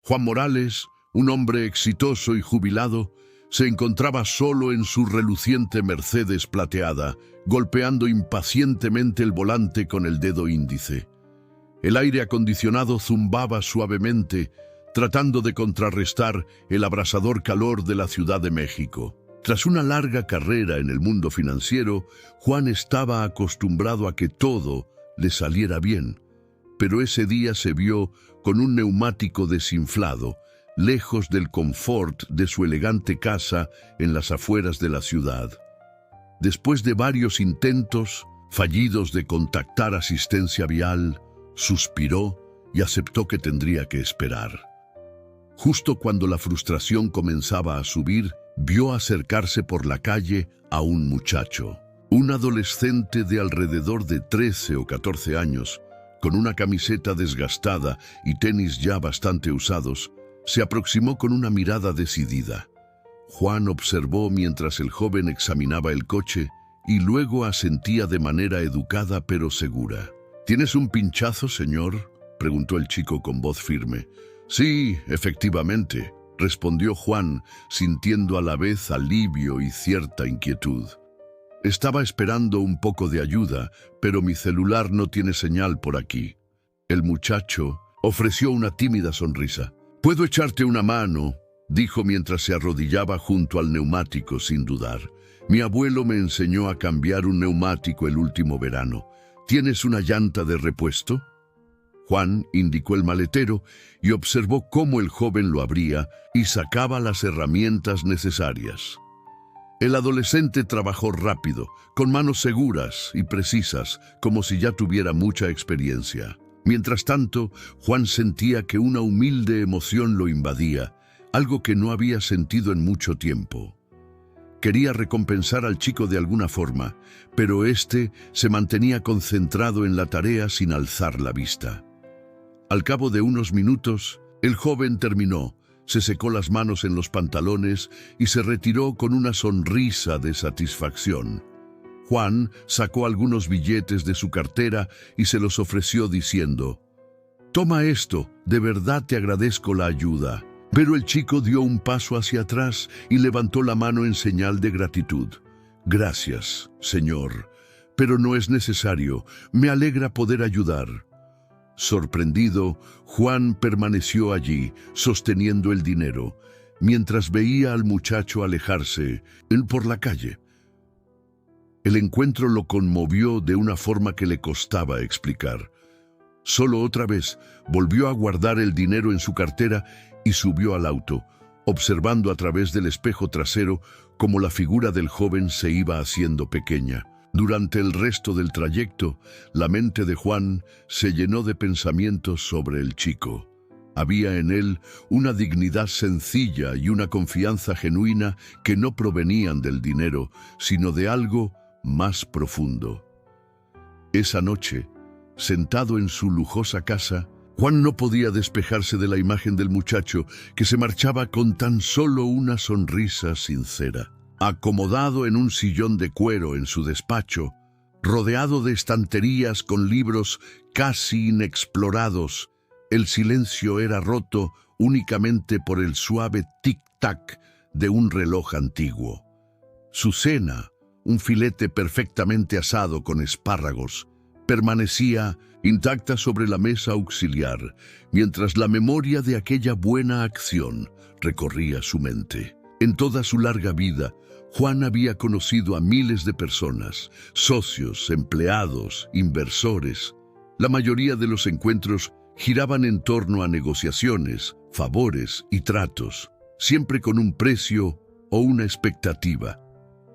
Juan Morales, un hombre exitoso y jubilado, se encontraba solo en su reluciente Mercedes plateada, golpeando impacientemente el volante con el dedo índice. El aire acondicionado zumbaba suavemente, tratando de contrarrestar el abrasador calor de la Ciudad de México. Tras una larga carrera en el mundo financiero, Juan estaba acostumbrado a que todo le saliera bien, pero ese día se vio con un neumático desinflado, lejos del confort de su elegante casa en las afueras de la ciudad. Después de varios intentos fallidos de contactar asistencia vial, suspiró y aceptó que tendría que esperar. Justo cuando la frustración comenzaba a subir, vio acercarse por la calle a un muchacho, un adolescente de alrededor de 13 o 14 años, con una camiseta desgastada y tenis ya bastante usados. Se aproximó con una mirada decidida. Juan observó mientras el joven examinaba el coche y luego asentía de manera educada pero segura. ¿Tienes un pinchazo, señor?, preguntó el chico con voz firme. Sí, efectivamente, respondió Juan, sintiendo a la vez alivio y cierta inquietud. Estaba esperando un poco de ayuda, pero mi celular no tiene señal por aquí. El muchacho ofreció una tímida sonrisa. «Puedo echarte una mano», dijo mientras se arrodillaba junto al neumático sin dudar. «Mi abuelo me enseñó a cambiar un neumático el último verano. ¿Tienes una llanta de repuesto?». Juan indicó el maletero y observó cómo el joven lo abría y sacaba las herramientas necesarias. El adolescente trabajó rápido, con manos seguras y precisas, como si ya tuviera mucha experiencia. Mientras tanto, Juan sentía que una humilde emoción lo invadía, algo que no había sentido en mucho tiempo. Quería recompensar al chico de alguna forma, pero éste se mantenía concentrado en la tarea sin alzar la vista. Al cabo de unos minutos, el joven terminó, se secó las manos en los pantalones y se retiró con una sonrisa de satisfacción. Juan sacó algunos billetes de su cartera y se los ofreció diciendo: «Toma esto, de verdad te agradezco la ayuda». Pero el chico dio un paso hacia atrás y levantó la mano en señal de gratitud. «Gracias, señor, pero no es necesario. Me alegra poder ayudar». Sorprendido, Juan permaneció allí, sosteniendo el dinero, mientras veía al muchacho alejarse por la calle. El encuentro lo conmovió de una forma que le costaba explicar. Solo otra vez volvió a guardar el dinero en su cartera y subió al auto, observando a través del espejo trasero cómo la figura del joven se iba haciendo pequeña. Durante el resto del trayecto, la mente de Juan se llenó de pensamientos sobre el chico. Había en él una dignidad sencilla y una confianza genuina que no provenían del dinero, sino de algo más profundo. Esa noche, sentado en su lujosa casa, Juan no podía despejarse de la imagen del muchacho que se marchaba con tan solo una sonrisa sincera. Acomodado en un sillón de cuero en su despacho, rodeado de estanterías con libros casi inexplorados, el silencio era roto únicamente por el suave tic-tac de un reloj antiguo. Su cena, un filete perfectamente asado con espárragos, permanecía intacta sobre la mesa auxiliar, mientras la memoria de aquella buena acción recorría su mente. En toda su larga vida, Juan había conocido a miles de personas, socios, empleados, inversores. La mayoría de los encuentros giraban en torno a negociaciones, favores y tratos, siempre con un precio o una expectativa.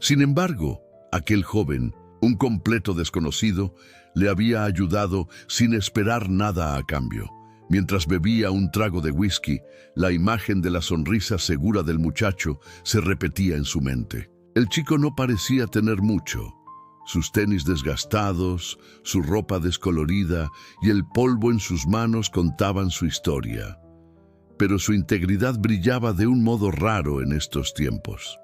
Sin embargo, aquel joven, un completo desconocido, le había ayudado sin esperar nada a cambio. Mientras bebía un trago de whisky, la imagen de la sonrisa segura del muchacho se repetía en su mente. El chico no parecía tener mucho. Sus tenis desgastados, su ropa descolorida y el polvo en sus manos contaban su historia. Pero su integridad brillaba de un modo raro en estos tiempos.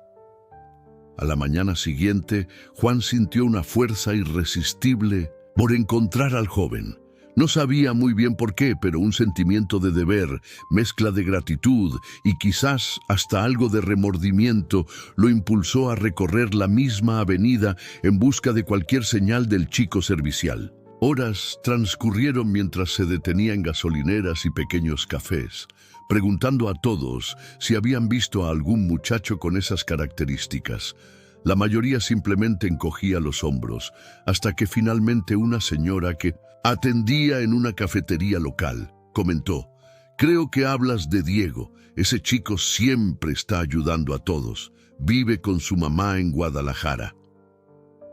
A la mañana siguiente, Juan sintió una fuerza irresistible por encontrar al joven. No sabía muy bien por qué, pero un sentimiento de deber, mezcla de gratitud y quizás hasta algo de remordimiento lo impulsó a recorrer la misma avenida en busca de cualquier señal del chico servicial. Horas transcurrieron mientras se detenía en gasolineras y pequeños cafés, preguntando a todos si habían visto a algún muchacho con esas características. La mayoría simplemente encogía los hombros, hasta que finalmente una señora que atendía en una cafetería local comentó: «Creo que hablas de Diego. Ese chico siempre está ayudando a todos. Vive con su mamá en Guadalajara».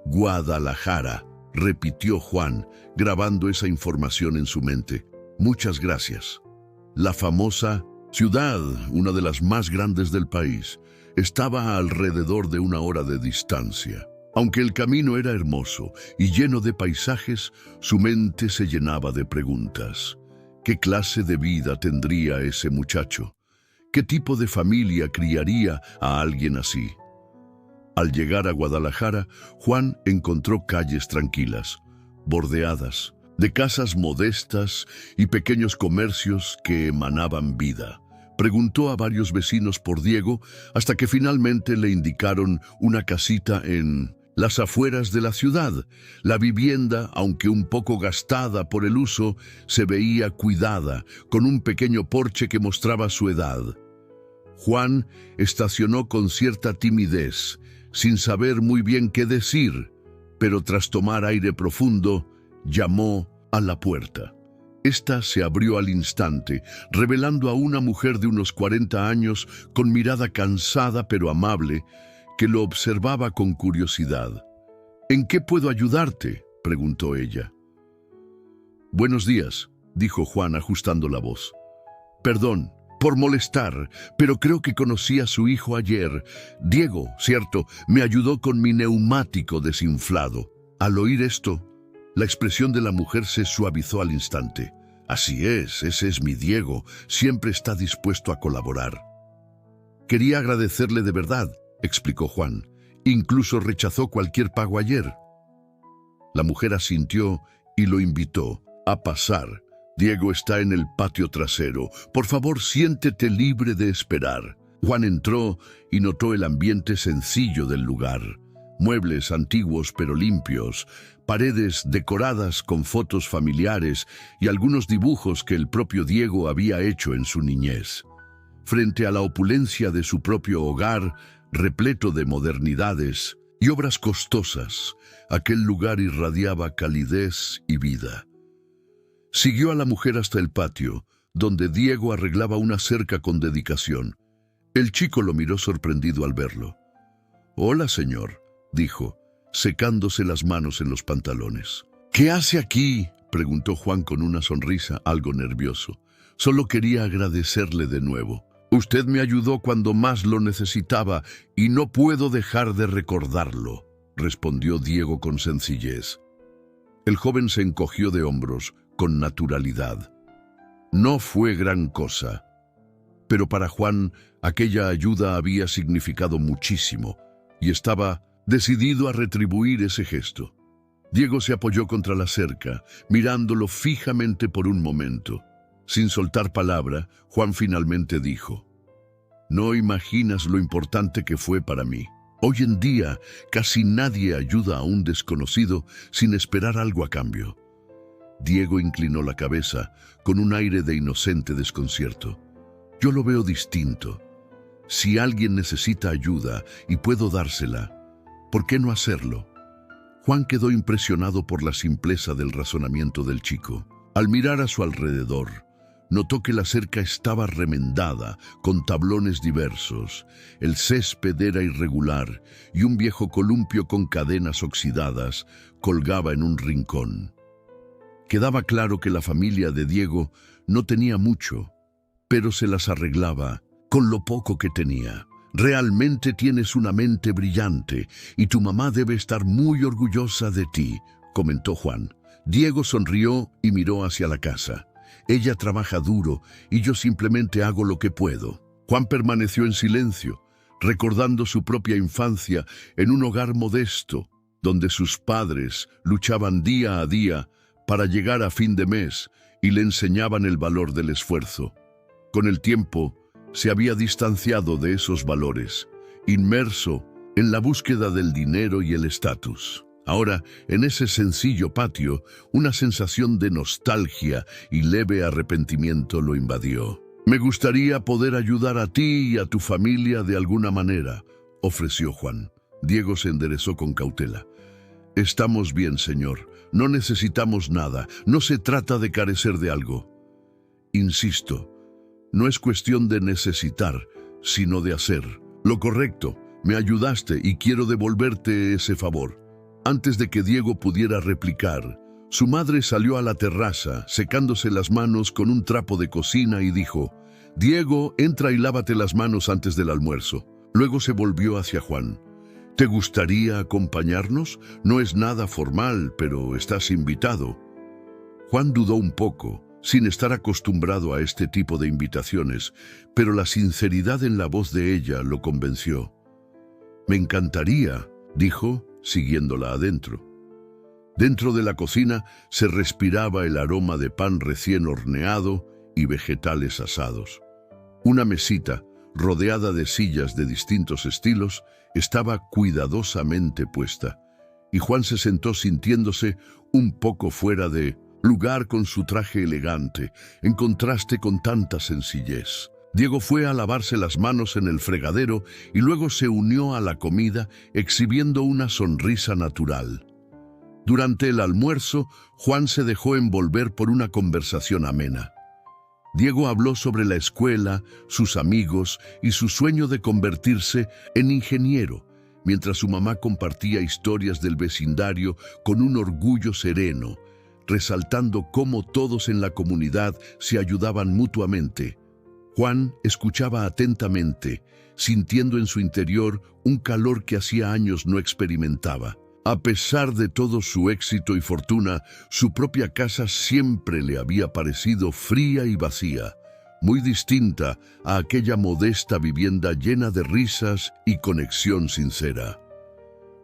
«Guadalajara», repitió Juan, grabando esa información en su mente. «Muchas gracias». La famosa ciudad, una de las más grandes del país, estaba a alrededor de 1 hora de distancia. Aunque el camino era hermoso y lleno de paisajes, su mente se llenaba de preguntas. ¿Qué clase de vida tendría ese muchacho? ¿Qué tipo de familia criaría a alguien así? Al llegar a Guadalajara, Juan encontró calles tranquilas, bordeadas de casas modestas y pequeños comercios que emanaban vida. Preguntó a varios vecinos por Diego hasta que finalmente le indicaron una casita en las afueras de la ciudad. La vivienda, aunque un poco gastada por el uso, se veía cuidada, con un pequeño porche que mostraba su edad. Juan estacionó con cierta timidez, sin saber muy bien qué decir, pero tras tomar aire profundo, llamó a la puerta. Esta se abrió al instante, revelando a una mujer de unos 40 años con mirada cansada pero amable, que lo observaba con curiosidad. «¿En qué puedo ayudarte?», preguntó ella. «Buenos días», dijo Juan ajustando la voz. «Perdón por molestar, pero creo que conocí a su hijo ayer. Diego, cierto, me ayudó con mi neumático desinflado». Al oír esto, la expresión de la mujer se suavizó al instante. «Así es, ese es mi Diego, siempre está dispuesto a colaborar». «Quería agradecerle de verdad», explicó Juan. «Incluso rechazó cualquier pago ayer». La mujer asintió y lo invitó a pasar. «Diego está en el patio trasero. Por favor, siéntete libre de esperar». Juan entró y notó el ambiente sencillo del lugar. Muebles antiguos pero limpios, paredes decoradas con fotos familiares y algunos dibujos que el propio Diego había hecho en su niñez. Frente a la opulencia de su propio hogar, repleto de modernidades y obras costosas, aquel lugar irradiaba calidez y vida. Siguió a la mujer hasta el patio, donde Diego arreglaba una cerca con dedicación. El chico lo miró sorprendido al verlo. «Hola, señor», dijo, secándose las manos en los pantalones. «¿Qué hace aquí?», preguntó Juan con una sonrisa algo nervioso. «Solo quería agradecerle de nuevo. Usted me ayudó cuando más lo necesitaba y no puedo dejar de recordarlo», respondió Diego con sencillez. El joven se encogió de hombros con naturalidad. No fue gran cosa, pero para Juan aquella ayuda había significado muchísimo y estaba decidido a retribuir ese gesto. Diego se apoyó contra la cerca, mirándolo fijamente por un momento. Sin soltar palabra, Juan finalmente dijo: «No imaginas lo importante que fue para mí. Hoy en día casi nadie ayuda a un desconocido sin esperar algo a cambio». Diego inclinó la cabeza con un aire de inocente desconcierto. «Yo lo veo distinto. Si alguien necesita ayuda y puedo dársela, ¿por qué no hacerlo?». Juan quedó impresionado por la simpleza del razonamiento del chico. Al mirar a su alrededor, notó que la cerca estaba remendada con tablones diversos, el césped era irregular y un viejo columpio con cadenas oxidadas colgaba en un rincón. Quedaba claro que la familia de Diego no tenía mucho, pero se las arreglaba con lo poco que tenía. «Realmente tienes una mente brillante y tu mamá debe estar muy orgullosa de ti», comentó Juan. Diego sonrió y miró hacia la casa. «Ella trabaja duro y yo simplemente hago lo que puedo». Juan permaneció en silencio, recordando su propia infancia en un hogar modesto, donde sus padres luchaban día a día para llegar a fin de mes y le enseñaban el valor del esfuerzo. Con el tiempo, se había distanciado de esos valores, inmerso en la búsqueda del dinero y el estatus. Ahora, en ese sencillo patio, una sensación de nostalgia y leve arrepentimiento lo invadió. «Me gustaría poder ayudar a ti y a tu familia de alguna manera», ofreció Juan. Diego se enderezó con cautela. «Estamos bien, señor. No necesitamos nada. No se trata de carecer de algo. Insisto, no es cuestión de necesitar, sino de hacer lo correcto. Me ayudaste y quiero devolverte ese favor». Antes de que Diego pudiera replicar, su madre salió a la terraza, secándose las manos con un trapo de cocina y dijo: «Diego, entra y lávate las manos antes del almuerzo». Luego se volvió hacia Juan. «¿Te gustaría acompañarnos? No es nada formal, pero estás invitado». Juan dudó un poco, sin estar acostumbrado a este tipo de invitaciones, pero la sinceridad en la voz de ella lo convenció. «Me encantaría», dijo, siguiéndola adentro. Dentro de la cocina se respiraba el aroma de pan recién horneado y vegetales asados. Una mesita, rodeada de sillas de distintos estilos, estaba cuidadosamente puesta, y Juan se sentó sintiéndose un poco fuera de lugar con su traje elegante, en contraste con tanta sencillez. Diego fue a lavarse las manos en el fregadero y luego se unió a la comida, exhibiendo una sonrisa natural. Durante el almuerzo, Juan se dejó envolver por una conversación amena. Diego habló sobre la escuela, sus amigos y su sueño de convertirse en ingeniero, mientras su mamá compartía historias del vecindario con un orgullo sereno, resaltando cómo todos en la comunidad se ayudaban mutuamente. Juan escuchaba atentamente, sintiendo en su interior un calor que hacía años no experimentaba. A pesar de todo su éxito y fortuna, su propia casa siempre le había parecido fría y vacía, muy distinta a aquella modesta vivienda llena de risas y conexión sincera.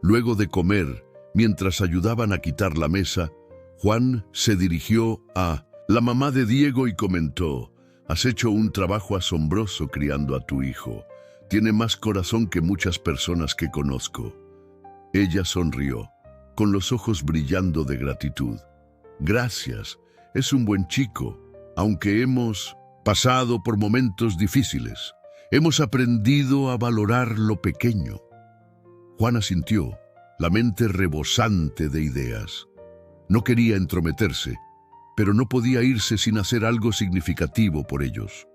Luego de comer, mientras ayudaban a quitar la mesa, Juan se dirigió a la mamá de Diego y comentó: «Has hecho un trabajo asombroso criando a tu hijo. Tiene más corazón que muchas personas que conozco». Ella sonrió, con los ojos brillando de gratitud. «Gracias, es un buen chico, aunque hemos pasado por momentos difíciles. Hemos aprendido a valorar lo pequeño». Juan asintió, la mente rebosante de ideas. No quería entrometerse, pero no podía irse sin hacer algo significativo por ellos.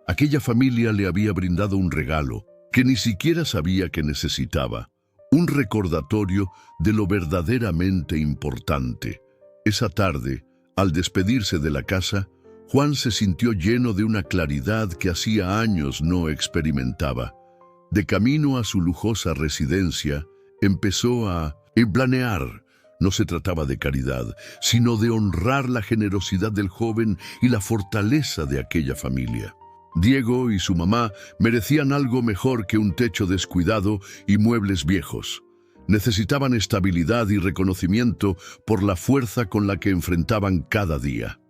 Aquella familia le había brindado un regalo que ni siquiera sabía que necesitaba, un recordatorio de lo verdaderamente importante. Esa tarde, al despedirse de la casa, Juan se sintió lleno de una claridad que hacía años no experimentaba. De camino a su lujosa residencia, empezó a planear. No se trataba de caridad, sino de honrar la generosidad del joven y la fortaleza de aquella familia. Diego y su mamá merecían algo mejor que un techo descuidado y muebles viejos. Necesitaban estabilidad y reconocimiento por la fuerza con la que enfrentaban cada día.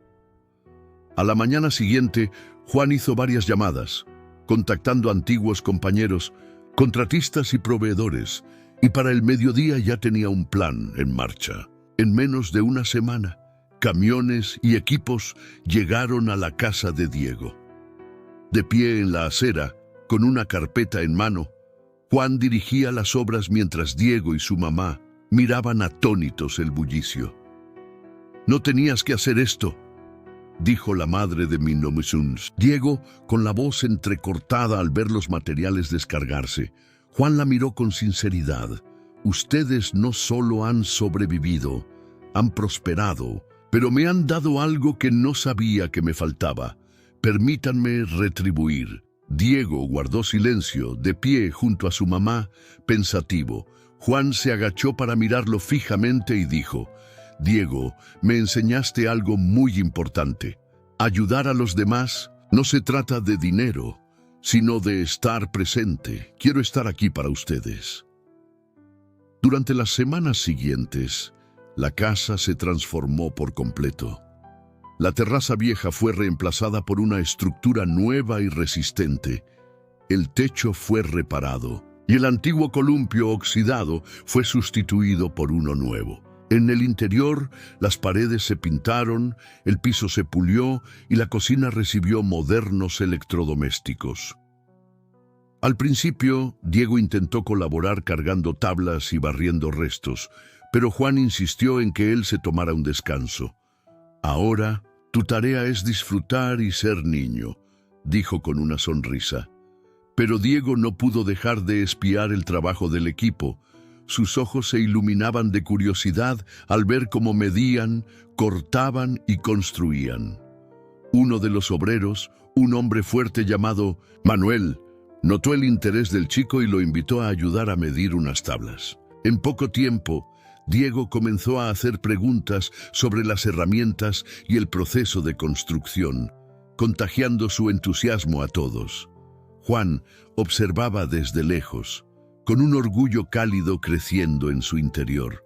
A la mañana siguiente, Juan hizo varias llamadas, contactando a antiguos compañeros, contratistas y proveedores, y para el mediodía ya tenía un plan en marcha. En menos de una semana, camiones y equipos llegaron a la casa de Diego. De pie en la acera, con una carpeta en mano, Juan dirigía las obras mientras Diego y su mamá miraban atónitos el bullicio. «No tenías que hacer esto», dijo la madre de Minomusuns. Diego, con la voz entrecortada al ver los materiales descargarse. Juan la miró con sinceridad. «Ustedes no solo han sobrevivido, han prosperado, pero me han dado algo que no sabía que me faltaba. Permítanme retribuir». Diego guardó silencio, de pie junto a su mamá, pensativo. Juan se agachó para mirarlo fijamente y dijo: «Diego, me enseñaste algo muy importante. Ayudar a los demás no se trata de dinero, sino de estar presente. Quiero estar aquí para ustedes». Durante las semanas siguientes, La casa se transformó por completo. La terraza vieja fue reemplazada por una estructura nueva y resistente. El techo fue reparado y el antiguo columpio oxidado fue sustituido por uno nuevo. En el interior, las paredes se pintaron, el piso se pulió y la cocina recibió modernos electrodomésticos. Al principio, Diego intentó colaborar cargando tablas y barriendo restos, pero Juan insistió en que él se tomara un descanso. «Ahora, tu tarea es disfrutar y ser niño», dijo con una sonrisa. Pero Diego no pudo dejar de espiar el trabajo del equipo. Sus ojos se iluminaban de curiosidad al ver cómo medían, cortaban y construían. Uno de los obreros, un hombre fuerte llamado Manuel, notó el interés del chico y lo invitó a ayudar a medir unas tablas. En poco tiempo, Diego comenzó a hacer preguntas sobre las herramientas y el proceso de construcción, contagiando su entusiasmo a todos. Juan observaba desde lejos, con un orgullo cálido creciendo en su interior.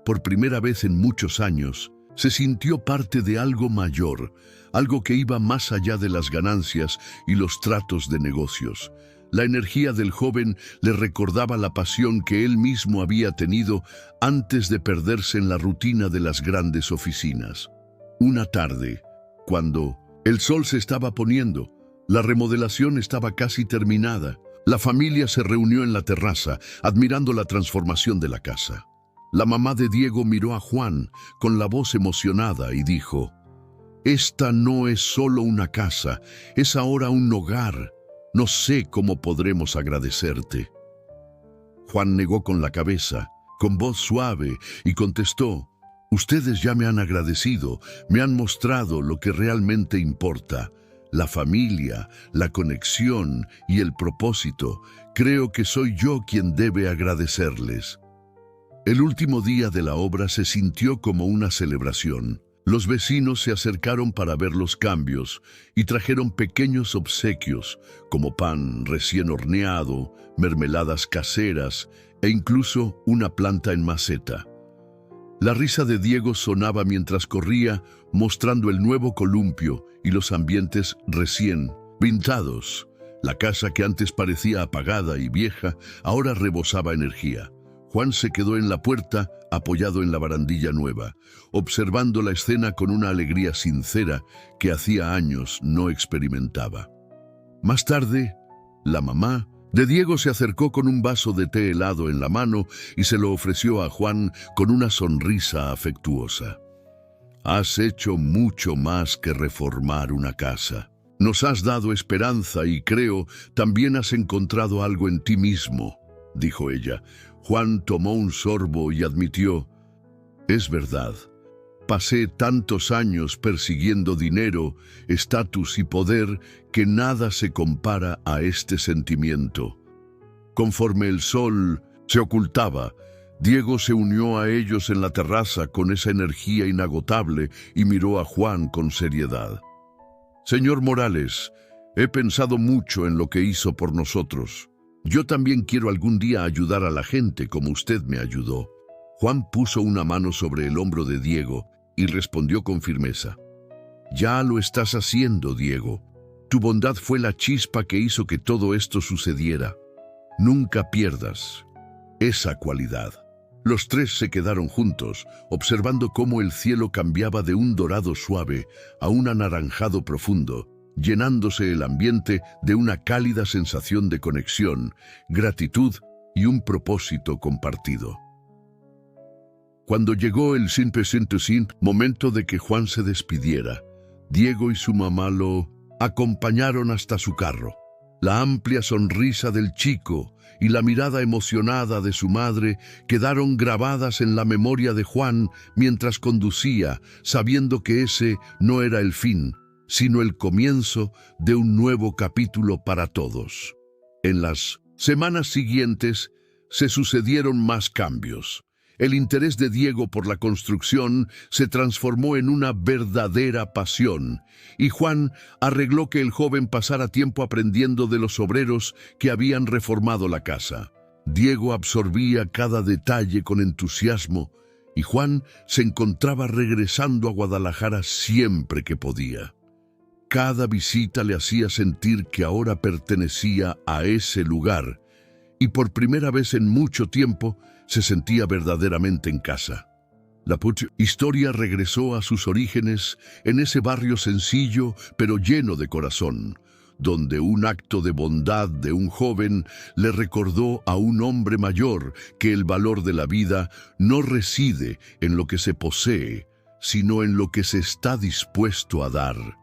Por primera vez en muchos años, se sintió parte de algo mayor, algo que iba más allá de las ganancias y los tratos de negocios. La energía del joven le recordaba la pasión que él mismo había tenido antes de perderse en la rutina de las grandes oficinas. Una tarde, cuando el sol se estaba poniendo, la remodelación estaba casi terminada. La familia se reunió en la terraza, admirando la transformación de la casa. La mamá de Diego miró a Juan con la voz emocionada y dijo: «Esta no es solo una casa, es ahora un hogar. No sé cómo podremos agradecerte». Juan negó con la cabeza, con voz suave, y contestó: «Ustedes ya me han agradecido, me han mostrado lo que realmente importa. La familia, la conexión y el propósito. Creo que soy yo quien debe agradecerles». El último día de la obra se sintió como una celebración. Los vecinos se acercaron para ver los cambios y trajeron pequeños obsequios, como pan recién horneado, mermeladas caseras e incluso una planta en maceta. La risa de Diego sonaba mientras corría, mostrando el nuevo columpio y los ambientes recién pintados. La casa, que antes parecía apagada y vieja, ahora rebosaba energía. Juan se quedó en la puerta, apoyado en la barandilla nueva, observando la escena con una alegría sincera que hacía años no experimentaba. Más tarde, la mamá de Diego se acercó con un vaso de té helado en la mano y se lo ofreció a Juan con una sonrisa afectuosa. «Has hecho mucho más que reformar una casa. Nos has dado esperanza y creo también has encontrado algo en ti mismo», dijo ella. Juan tomó un sorbo y admitió: «Es verdad. Pasé tantos años persiguiendo dinero, estatus y poder que nada se compara a este sentimiento». Conforme el sol se ocultaba, Diego se unió a ellos en la terraza con esa energía inagotable y miró a Juan con seriedad. «Señor Morales, he pensado mucho en lo que hizo por nosotros. Yo también quiero algún día ayudar a la gente como usted me ayudó». Juan puso una mano sobre el hombro de Diego y respondió con firmeza: «Ya lo estás haciendo, Diego. Tu bondad fue la chispa que hizo que todo esto sucediera. Nunca pierdas esa cualidad». Los tres se quedaron juntos, observando cómo el cielo cambiaba de un dorado suave a un anaranjado profundo, llenándose el ambiente de una cálida sensación de conexión, gratitud y un propósito compartido. Cuando llegó el momento de que Juan se despidiera, Diego y su mamá lo acompañaron hasta su carro. La amplia sonrisa del chico y la mirada emocionada de su madre quedaron grabadas en la memoria de Juan mientras conducía, sabiendo que ese no era el fin, sino el comienzo de un nuevo capítulo para todos. En las semanas siguientes se sucedieron más cambios. El interés de Diego por la construcción se transformó en una verdadera pasión, y Juan arregló que el joven pasara tiempo aprendiendo de los obreros que habían reformado la casa. Diego absorbía cada detalle con entusiasmo y Juan se encontraba regresando a Guadalajara siempre que podía. Cada visita le hacía sentir que ahora pertenecía a ese lugar y por primera vez en mucho tiempo se sentía verdaderamente en casa. La historia regresó a sus orígenes en ese barrio sencillo pero lleno de corazón, donde un acto de bondad de un joven le recordó a un hombre mayor que el valor de la vida no reside en lo que se posee, sino en lo que se está dispuesto a dar.